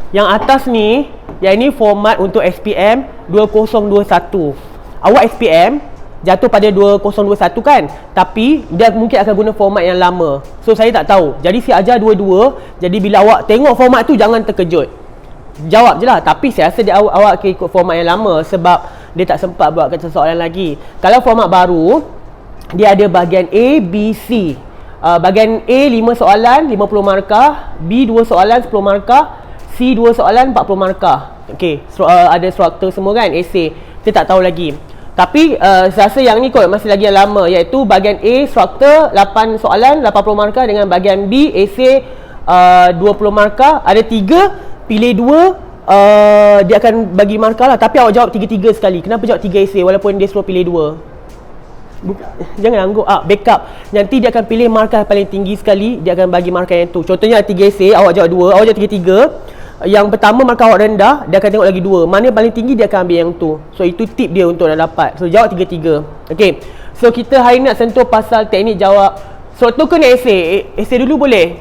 Yang atas ni, yang ini format untuk SPM 2021. Awak SPM jatuh pada 2021 kan? Tapi dia mungkin akan guna format yang lama. So saya tak tahu. Jadi saya ajar dua-dua. Jadi bila awak tengok format tu, jangan terkejut. Jawab je lah. Tapi saya rasa awak akan ikut format yang lama sebab dia tak sempat buat soalan lagi. Kalau format baru, dia ada bahagian A, B, C. Bahagian A 5 soalan 50 markah, B 2 soalan 10 markah, C 2 soalan 40 markah. Okey, ada struktur semua kan, essay. Kita tak tahu lagi. Tapi saya rasa yang ni kot masih lagi yang lama, iaitu bahagian A struktur 8 soalan 80 markah dengan bahagian B essay 20 markah. Ada 3, pilih 2, dia akan bagi markah lah. Tapi awak jawab 3-3 sekali. Kenapa jawab 3 essay walaupun dia suruh pilih 2? Jangan anggap backup. Nanti dia akan pilih markah paling tinggi sekali, dia akan bagi markah yang tu. Contohnya 3 essay, awak jawab 2, awak jawab 3-3. Yang pertama markah awak rendah, dia akan tengok lagi 2. Mana paling tinggi dia akan ambil yang tu. So itu tip dia untuk nak dapat. So jawab 3-3. Okay, so kita hari ni nak sentuh pasal teknik jawab. So tu kena essay. Essay dulu boleh?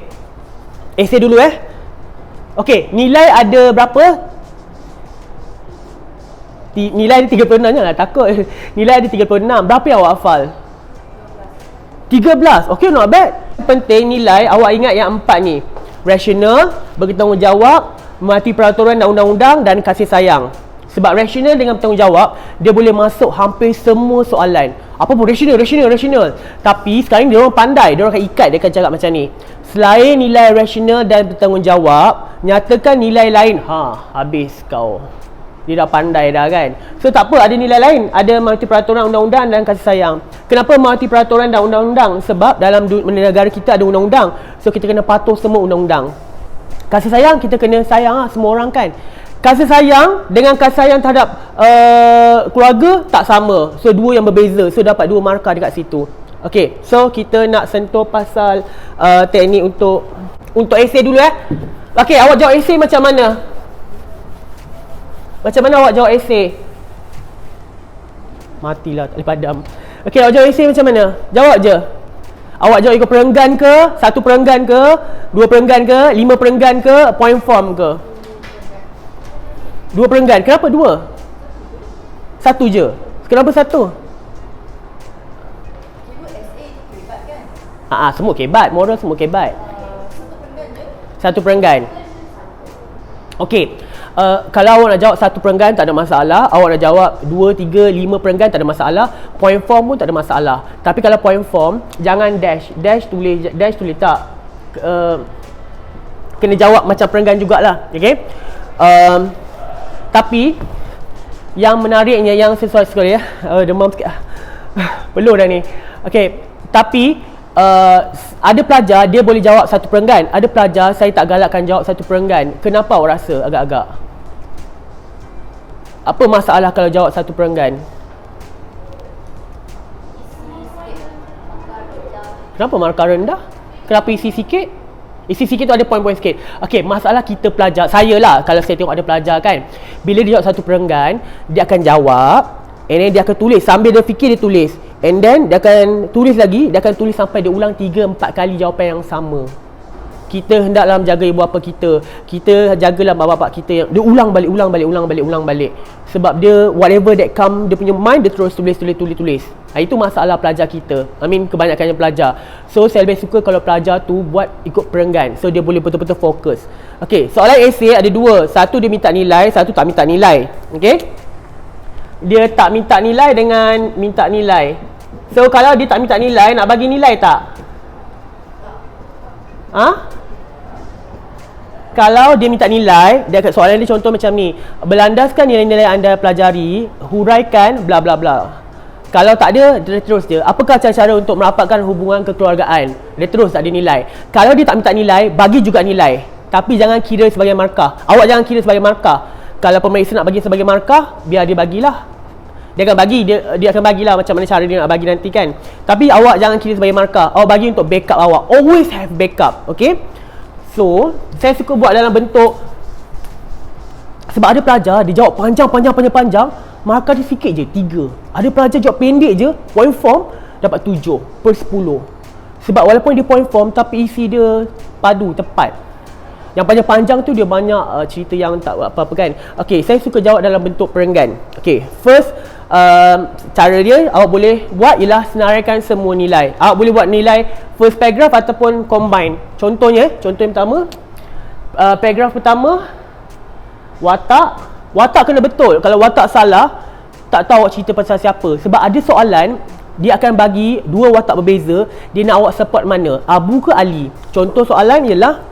Essay dulu Okay, nilai ada berapa? Nilai ada 36, janganlah takut. Nilai ada 36. Berapa yang awak hafal? 13. Okay, not bad. Penting nilai awak ingat yang 4 ni. Rasional, bertanggungjawab, mematuhi peraturan dan undang-undang, dan kasih sayang. Sebab rasional dengan bertanggungjawab, dia boleh masuk hampir semua soalan. Apa pun rasional. Tapi sekarang dia orang pandai, dia orang akan ikat, dia akan cakap macam ni. Selain nilai rasional dan bertanggungjawab, nyatakan nilai lain. Habis kau. Dia dah pandai dah kan. So tak apa, ada nilai lain. Ada mematuhi peraturan undang-undang dan kasih sayang. Kenapa mematuhi peraturan dan undang-undang? Sebab dalam negara kita ada undang-undang. So kita kena patuh semua undang-undang. Kasih sayang, kita kena sayang semua orang kan. Kasih sayang dengan kasih sayang terhadap keluarga tak sama. So dua yang berbeza. So dapat 2 markah dekat situ. Okay, so kita nak sentuh pasal teknik untuk essay dulu Okay, awak jawab essay macam mana? Macam mana awak jawab essay? Matilah, tak boleh padam. Okay, awak jawab essay macam mana? Jawab je. Awak jawab ikut perenggan ke? 1 perenggan ke? 2 perenggan ke? 5 perenggan ke? Point form ke? 2 perenggan. Kenapa 2? 1 je. Kenapa 1? Semua kebat. Moral semua kebat. 1 perenggan. Okay. Kalau awak nak jawab 1 perenggan tak ada masalah. Awak nak jawab 2, 3, 5 perenggan tak ada masalah. Point form pun tak ada masalah. Tapi kalau point form, jangan dash. Dash tulis tak. Kena jawab macam perenggan jugalah. Okay. Tapi yang menariknya, yang sesuai sekali demam sikit. Peluh dah ni. Okay. Tapi ada pelajar dia boleh jawab 1 perenggan. Ada pelajar saya tak galakkan jawab 1 perenggan. Kenapa awak rasa agak-agak? Apa masalah kalau jawab 1 perenggan? Kenapa markah rendah? Kenapa isi sikit? Isi sikit tu ada poin-poin sikit. Okay, masalah kita pelajar, saya lah kalau saya tengok ada pelajar kan, bila dia jawab 1 perenggan, dia akan jawab, and then dia akan tulis. Sambil dia fikir dia tulis, and then dia akan tulis lagi. Dia akan tulis sampai dia ulang 3-4 kali jawapan yang sama. Kita hendaklah menjaga ibu bapa kita. Kita jagalah mak bapak kita yang dia ulang balik. Sebab dia whatever that come dia punya mind, dia terus tulis. Itu masalah pelajar kita. Kebanyakannya pelajar. So saya lebih suka kalau pelajar tu buat ikut perenggan. So dia boleh betul-betul fokus. Okey, soalan essay ada 2. Satu dia minta nilai, satu tak minta nilai. Okey? Dia tak minta nilai dengan minta nilai. So kalau dia tak minta nilai, nak bagi nilai tak? Kalau dia minta nilai, soalan dia contoh macam ni. Berlandaskan nilai-nilai anda pelajari, huraikan bla bla bla. Kalau tak ada, dia terus je. Apakah cara-cara untuk merapatkan hubungan kekeluargaan? Dia terus tak ada nilai. Kalau dia tak minta nilai, bagi juga nilai. Tapi jangan kira sebagai markah. Awak jangan kira sebagai markah. Kalau pemeriksa nak bagi sebagai markah, biar dia bagilah. Dia akan bagi, dia akan bagilah macam mana cara dia nak bagi nanti kan. Tapi awak jangan kira sebagai markah. Awak bagi untuk backup awak. Always have backup. Okay? So, saya suka buat dalam bentuk, sebab ada pelajar dia jawab panjang, markah dia sikit je, 3. Ada pelajar jawab pendek je, point form dapat 7/10. Sebab walaupun dia point form, tapi isi dia padu, tepat. Yang panjang-panjang tu dia banyak cerita yang tak apa-apa kan. Okay, saya suka jawab dalam bentuk perenggan. Okay, first cara dia awak boleh buat ialah senaraikan semua nilai. Awak boleh buat nilai first paragraph ataupun combine. Contohnya, contoh yang pertama, paragraph pertama, watak kena betul. Kalau watak salah, tak tahu awak cerita pasal siapa. Sebab ada soalan, dia akan bagi dua watak berbeza, dia nak awak support mana, Abu ke Ali. Contoh soalan ialah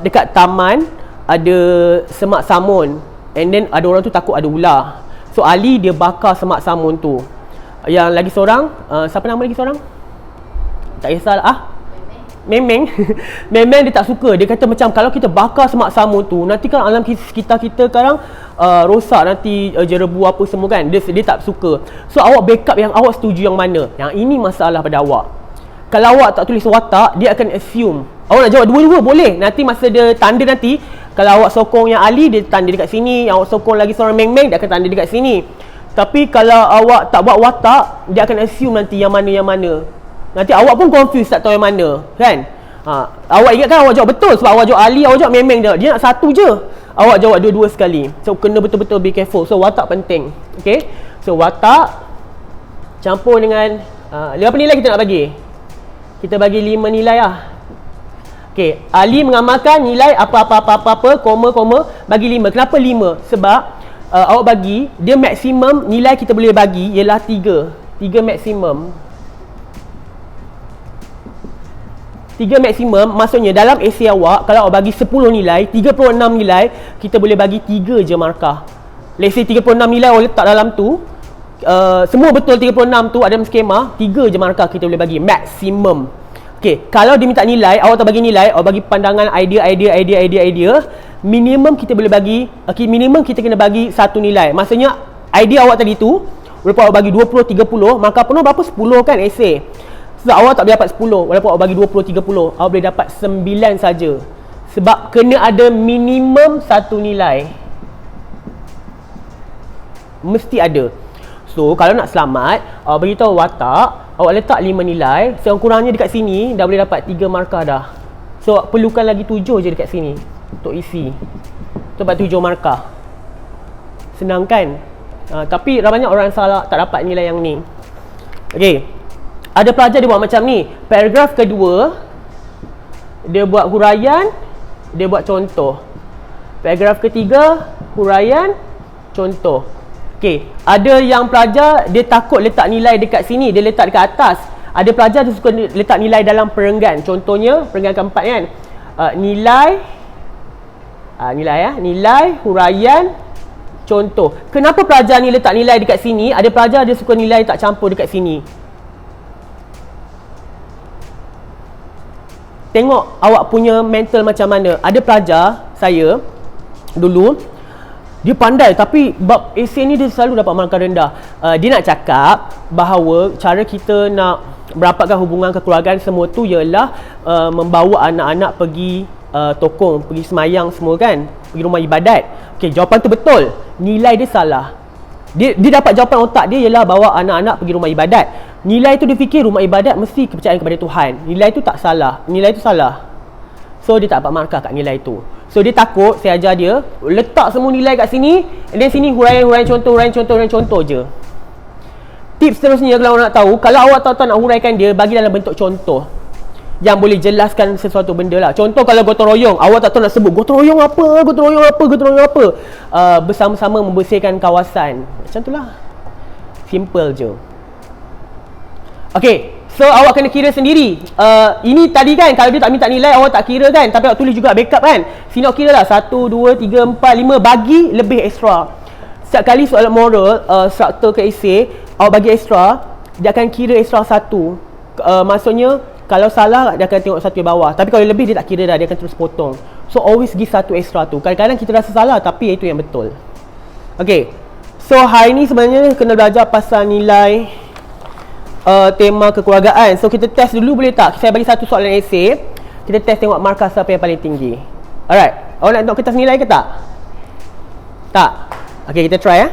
dekat taman ada semak samun, and then ada orang tu takut ada ular. So Ali dia bakar semak samun tu. Yang lagi seorang, siapa nama lagi seorang? Tak kisahlah. Memeng Memeng dia tak suka. Dia kata macam kalau kita bakar semak samun tu, nanti kan alam sekitar kita sekarang rosak, nanti jerebu apa semua kan. Dia tak suka. So awak backup yang awak setuju yang mana. Yang ini masalah pada awak. Kalau awak tak tulis watak, dia akan assume. Awak nak jawab dua-dua boleh. Nanti masa dia tanda nanti, kalau awak sokong yang Ali, dia tanda dekat sini. Yang awak sokong lagi seorang Memeng, dia akan tanda dekat sini. Tapi kalau awak tak buat watak, dia akan assume nanti yang mana. Nanti awak pun confused, tak tahu yang mana, kan? Awak ingat kan awak jawab betul sebab awak jawab Ali, awak jawab Memeng dia nak satu je. Awak jawab dua-dua sekali. So kena betul-betul be careful. So watak penting. Okay? So watak campur dengan berapa nilai kita nak bagi? Kita bagi 5 nilai lah. Okay, Ali mengamalkan nilai apa-apa, koma, bagi 5. Kenapa 5? Sebab awak bagi, dia maksimum nilai kita boleh bagi ialah 3. 3 maksimum. 3 maksimum maksudnya dalam esei awak, kalau awak bagi 10 nilai, 36 nilai, kita boleh bagi 3 je markah. Let's say 36 nilai awak letak dalam tu, semua betul 36 tu ada dalam skema, 3 je markah kita boleh bagi, maksimum. Okay, kalau dia minta nilai, awak tak bagi nilai, awak bagi pandangan, idea, minimum kita boleh bagi, minimum kita kena bagi 1 nilai. Maksudnya idea awak tadi tu, walaupun awak bagi 20, 30, markah penuh berapa? 10 kan esei. So awak tak boleh dapat 10, walaupun awak bagi 20, 30, awak boleh dapat 9 saja. Sebab kena ada minimum 1 nilai. Mesti ada. So kalau nak selamat, awak beritahu watak, awak letak 5 nilai, sekurang-kurangnya dekat sini dah boleh dapat 3 markah dah. So perlukan lagi 7 je dekat sini untuk isi. Tu dapat 7 markah. Senang kan? Tapi banyak orang salah, tak dapat nilai yang ni. Okay, ada pelajar dia buat macam ni. Paragraf kedua, dia buat huraian, dia buat contoh. Paragraf ketiga, huraian, contoh. Okay, ada yang pelajar dia takut letak nilai dekat sini, dia letak dekat atas. Ada pelajar dia suka letak nilai dalam perenggan. Contohnya, perenggan keempat kan, nilai, nilai, huraian, contoh. Kenapa pelajar ni letak nilai dekat sini? Ada pelajar dia suka nilai tak campur dekat sini. Tengok awak punya mental macam mana. Ada pelajar saya dulu, dia pandai tapi bab esei ni dia selalu dapat markah rendah. Dia nak cakap bahawa cara kita nak merapatkan hubungan kekeluargaan semua tu ialah membawa anak-anak pergi tokong, pergi semayang semua kan, pergi rumah ibadat. Okey, jawapan tu betul. Nilai dia salah. Dia dapat jawapan otak dia ialah bawa anak-anak pergi rumah ibadat. Nilai tu dia fikir rumah ibadat mesti kepercayaan kepada Tuhan. Nilai tu tak salah. Nilai tu salah. So dia tak dapat markah kat nilai tu. So dia takut saya ajar dia letak semua nilai kat sini, and then sini huraian contoh je. Tips seterusnya kalau awak nak tahu, kalau awak tahu nak huraikan dia, bagi dalam bentuk contoh yang boleh jelaskan sesuatu benda lah. Contoh kalau gotong royong, awak tak tahu nak sebut gotong royong apa, bersama-sama membersihkan kawasan. Macam tu lah. Simple je. Okay, so awak kena kira sendiri. Ini tadi kan, kalau dia tak minta nilai, awak tak kira kan, tapi awak tulis juga backup kan. Sini awak kira lah 1, 2, 3, 4, 5, bagi lebih extra. Setiap kali soalan moral, struktur ke esei, awak bagi extra, dia akan kira extra 1. Maksudnya kalau salah, dia akan tengok 1 di bawah. Tapi kalau lebih, dia tak kira dah, dia akan terus potong. So always give 1 extra tu. Kadang-kadang kita rasa salah, tapi itu yang betul. Okay, so hari ni sebenarnya kena belajar pasal nilai tema kekeluargaan. So kita test dulu boleh tak? Saya bagi 1 soalan esei, kita test tengok markah siapa yang paling tinggi. Alright, awak nak tengok kertas nilai ke tak? Tak? Okay, kita try .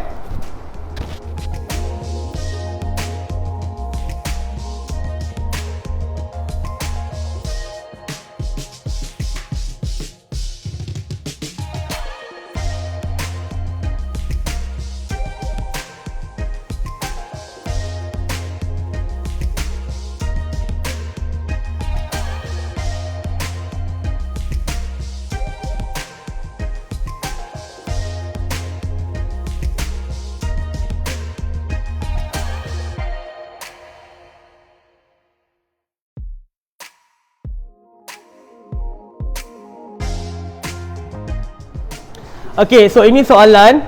Okey, so ini soalan.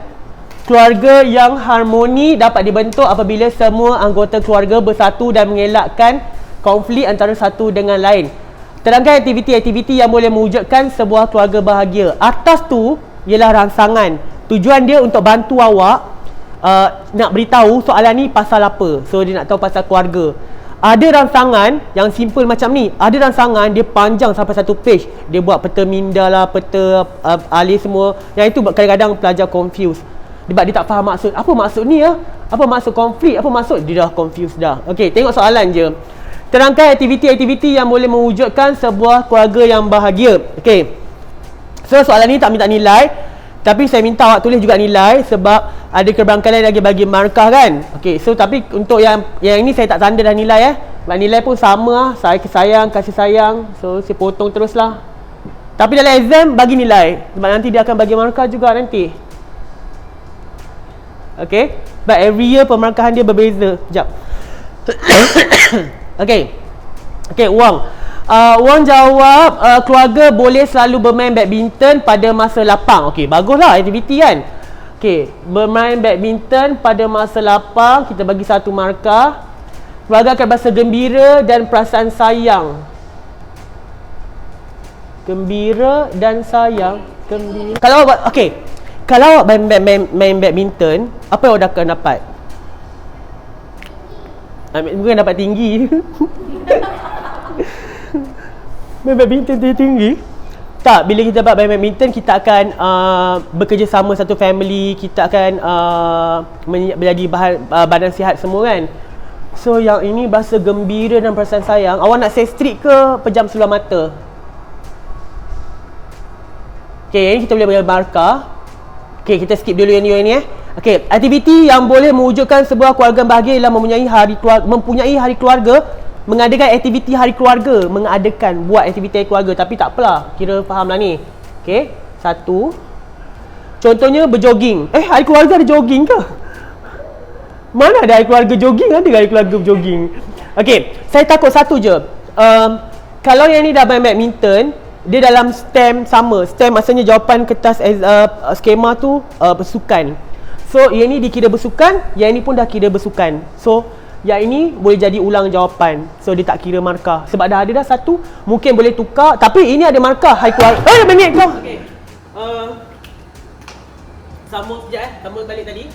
Keluarga yang harmoni dapat dibentuk apabila semua anggota keluarga bersatu dan mengelakkan konflik antara satu dengan lain. Terangkan aktiviti-aktiviti yang boleh mewujudkan sebuah keluarga bahagia. Atas tu ialah rangsangan. Tujuan dia untuk bantu awak nak beritahu soalan ni pasal apa. So dia nak tahu pasal keluarga. Ada rangsangan yang simple macam ni. Ada rangsangan dia panjang sampai satu page. Dia buat peta minda lah, peta alih semua. Yang itu kadang-kadang pelajar confuse. Sebab dia tak faham maksud. Apa maksud ni ya? Apa maksud konflik? Apa maksud? Dia dah confused dah. Okey, tengok soalan je. Terangkan aktiviti-aktiviti yang boleh mewujudkan sebuah keluarga yang bahagia. Okey. So soalan ni tak minta nilai, tapi saya minta awak tulis juga nilai sebab ada keberangkalan lagi bagi markah kan. Okey, so tapi untuk yang ini saya tak tanda dah nilai Sebab nilai pun sama lah. Saya sayang, kasih sayang. So saya potong teruslah. Tapi dalam exam bagi nilai. Sebab nanti dia akan bagi markah juga nanti. Okay, but every year pemarkahan dia berbeza. Sekejap. Okay, Wang. Wang jawab, keluarga boleh selalu bermain badminton pada masa lapang. Okay, baguslah aktiviti kan. Okay, bermain badminton pada masa lapang. Kita bagi satu markah. Keluarga akan berasa gembira dan perasaan sayang. Gembira dan sayang. Gembira. Kalau kalau awak main badminton, apa yang awak akan dapat? Bukan dapat tinggi. Main badminton tinggi? Tak, bila kita dapat main badminton, kita akan bekerjasama satu family. Kita akan menjadi badan sihat semua kan. So yang ini bahasa gembira dan perasaan sayang. Awak nak say strict ke pejam sebelah mata? Okay, ini kita boleh bagi markah. Okay, kita skip dulu yang ni Okay, aktiviti yang boleh mewujudkan sebuah keluarga bahagia ialah mempunyai hari keluarga, mengadakan aktiviti hari keluarga, buat aktiviti hari keluarga. Tapi tak apalah, kira faham lah ni. Okay, satu. Contohnya berjoging. Hari keluarga ada jogging ke? Mana ada hari keluarga jogging? Ada hari keluarga jogging? Okay, saya takut satu je. Kalau yang ni dah main badminton, dia dalam STEM sama. STEM maksudnya jawapan kertas skema tu bersukan. So yang ni dikira bersukan, yang ni pun dah kira bersukan. So yang ini boleh jadi ulang jawapan. So dia tak kira markah. Sebab dah ada dah satu, mungkin boleh tukar. Tapi ini ada markah. Hai keluarga. Minit kau. Okay. Sambung sekejap sambung balik tadi.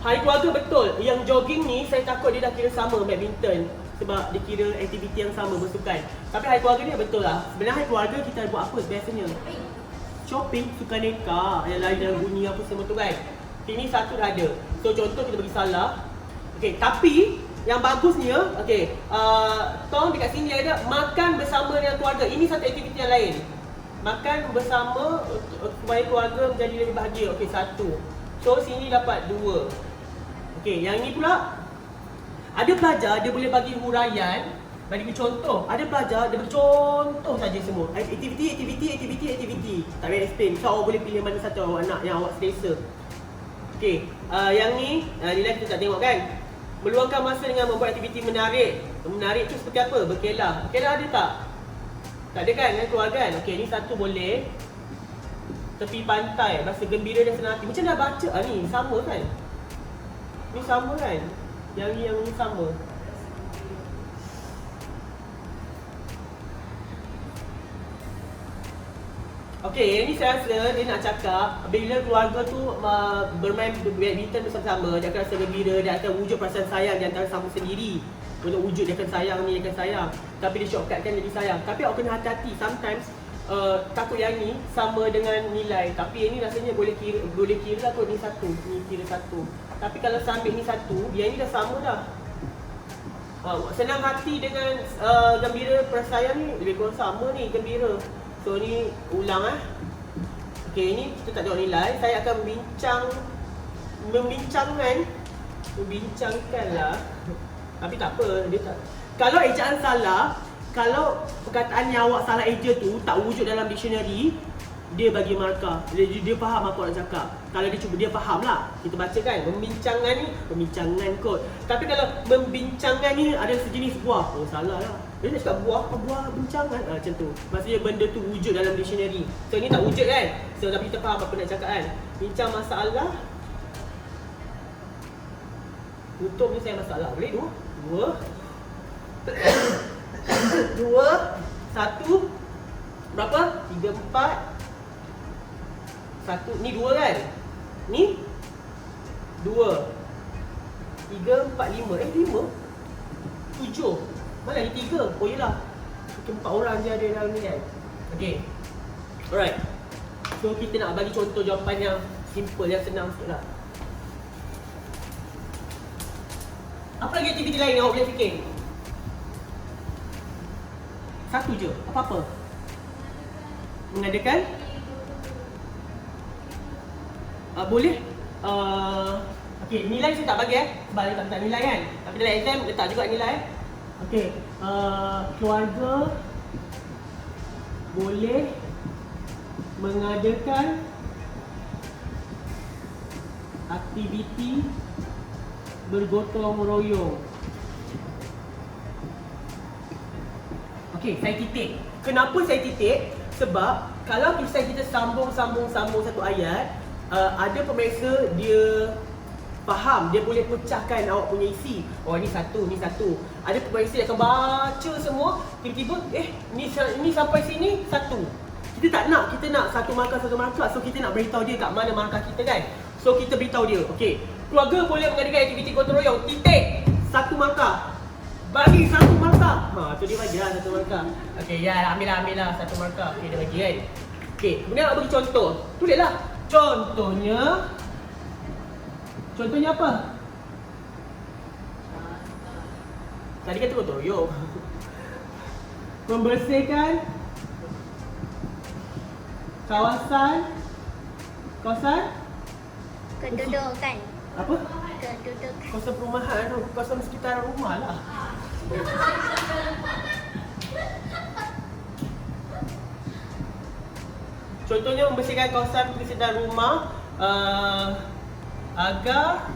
Hari keluarga betul. Yang jogging ni saya takut dia dah kira sama badminton. Sebab dia kira aktiviti yang sama, bersukan. Tapi hari keluarga ni betul lah. Sebenarnya hari keluarga kita buat apa biasanya? Shopping, sukan neka, yang lain dalam bunyi apa semua tu kan. Ini satu dah ada. So contoh kita bagi salah. Okay, tapi yang bagusnya, okay, tolong dekat sini ada makan bersama dengan keluarga. Ini satu aktiviti yang lain. Makan bersama supaya keluarga menjadi lebih bahagia. Okay, satu. So sini dapat dua. Okay, yang ini pula ada pelajar dia boleh bagi huraian, bagi contoh. Ada pelajar dia bagi contoh saja semua. Aktiviti. Tak payah explain. So awak boleh pilih mana satu awak nak yang awak selesa. Okey, yang ni nilai kita tak tengok kan. Meluangkan masa dengan membuat aktiviti menarik. Menarik tu seperti apa? Berkelah. Berkelah ada tak? Tak ada kan? Dengan keluarga kan? Okey, ni satu boleh. Tepi pantai, rasa gembira dan senang hati. Macam dah baca ni, sama kan? Ni sama kan? Yang ni sama. Okey, yang ni saya rasa dia nak cakap bila keluarga tu bermain badminton bersama-sama, dia akan rasa gembira, dia akan wujud perasaan sayang di antara sama sendiri. Untuk wujud dia akan sayang ni, dia akan sayang. Tapi dia shortcutkan jadi sayang. Tapi awak kena hati-hati, sometimes takut yang ni sama dengan nilai. Tapi yang ni rasanya boleh kira lah kot ni satu, ni kira satu. Tapi kalau saya ambil ni satu, yang ni dah sama dah. Senang hati dengan gembira perasaan ni lebih kurang sama ni, gembira. So ni ulang Okey, ni kita tak tengok nilai. Saya akan membincangkanlah. Tapi tak apa, dia tak. Kalau ejaan salah, kalau perkataan yang awak salah eja tu tak wujud dalam dictionary, dia bagi markah. Dia faham apa nak cakap. Kalau dia cuba, dia faham lah. Kita baca kan, membincangan ni, pembincangan kot. Tapi kalau membincangan ni ada sejenis buah, oh salah lah. Dia nak cakap buah bincangan, macam tu. Maksudnya benda tu wujud dalam dictionary. So ni tak wujud kan. So tapi kita faham apa nak cakap kan. Bincang masalah. Untuk menyelesaikan masalah. Boleh 2 1 berapa? 3 4 1 ni 2 kan? Ni 2 3 4 5 5 7 mana ni 3? Oh yelah. Okay, 4 orang je ada dalam ni kan. Okay. Alright. So kita nak bagi contoh jawapan yang simple, yang senang sikit lah. Apa lagi aktiviti lain yang awak boleh fikir? Satu je, apa-apa. Mengadakan boleh okey, nilai saya tak bagi sebab dia tak letak nilai kan. Tapi dalam exam letak juga nilai. Okey, keluarga boleh mengadakan aktiviti bergotong royong. Okey, saya titik. Kenapa saya titik? Sebab kalau kita sambung satu ayat, ada pemeriksa dia faham, dia boleh pecahkan awak punya isi. Oh ni satu. Ada pemeriksa yang akan baca semua, tiba-tiba ni sampai sini satu. Kita tak nak, kita nak satu markah. So kita nak beritahu dia kat mana markah kita kan. So kita beritahu dia, okey, keluarga boleh mengadakan aktiviti gotong royong, titik, satu markah. Bagi satu markah. Tu dia bagilah satu markah. Okey, ya ambil lah satu markah. Okey, dia bagi kan. Okey, kemudian nak bagi contoh. Tulislah. Contohnya apa? Tadi kata gotong royong. Membersihkan kawasan kedudukan. Apa? Kedudukan. Kawasan perumahan, kawasan sekitar rumah lah. Contohnya membersihkan kawasan sekitar rumah agar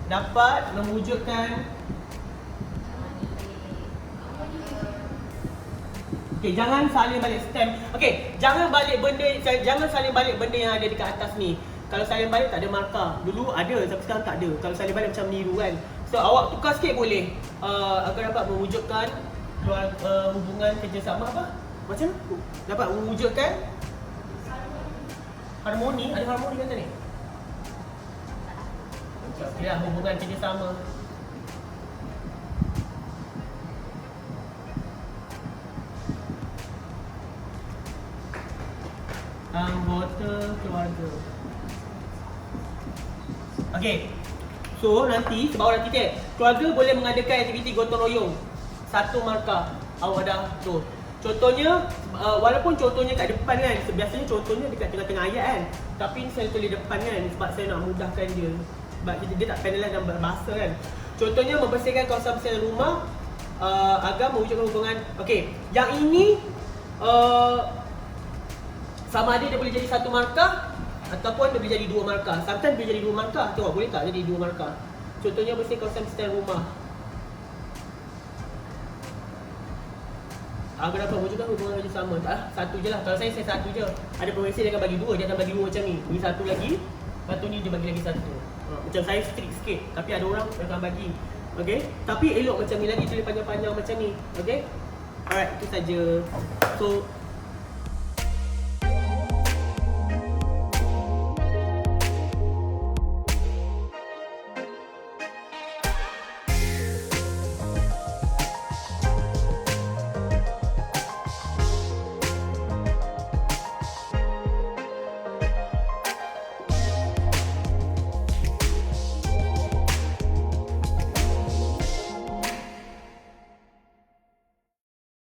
dapat mewujudkan. Okey, jangan salin balik stem. Okey, jangan salin balik benda yang ada dekat atas ni. Kalau salin balik tak ada markah. Dulu ada tapi sekarang tak ada. Kalau salin balik macam meniru kan. So awak tukar sikit boleh agar dapat mewujudkan hubungan kerjasama apa? Macam dapat mewujudkan harmoni. Ada harmoni kata ni? Ya, hubungan kerjasama. Anggota keluarga. Okey. So nanti sebab orang titik, keluarga boleh mengadakan aktiviti gotong royong. Satu markah. Awak dah tu. Contohnya walaupun contohnya kat depan kan, biasanya contohnya dekat tengah-tengah ayat kan. Tapi ni saya tulis depan kan sebab saya nak mudahkan dia. Sebab dia tak penalize dalam bahasa kan. Contohnya membersihkan kawasan sekitar rumah agar mewujudkan hubungan. Okey, yang ini sama ada dia boleh jadi satu markah ataupun dia boleh jadi dua markah. Sometimes dia jadi dua markah. Tengok boleh tak jadi dua markah. Contohnya bersih kawasan sekitar rumah agar dapat mewujudkan hubungan kerjasama. Satu je lah. Kalau saya satu je. Ada pemeriksa dia akan bagi dua. Dia akan bagi dua macam ni. Ni satu lagi. Lepas tu ni dia bagi lagi satu. Macam saya strict sikit. Tapi ada orang yang akan bagi. Okay. Tapi elok macam ni lagi. Tulis panjang-panjang macam ni. Okay. Alright. Itu saja. So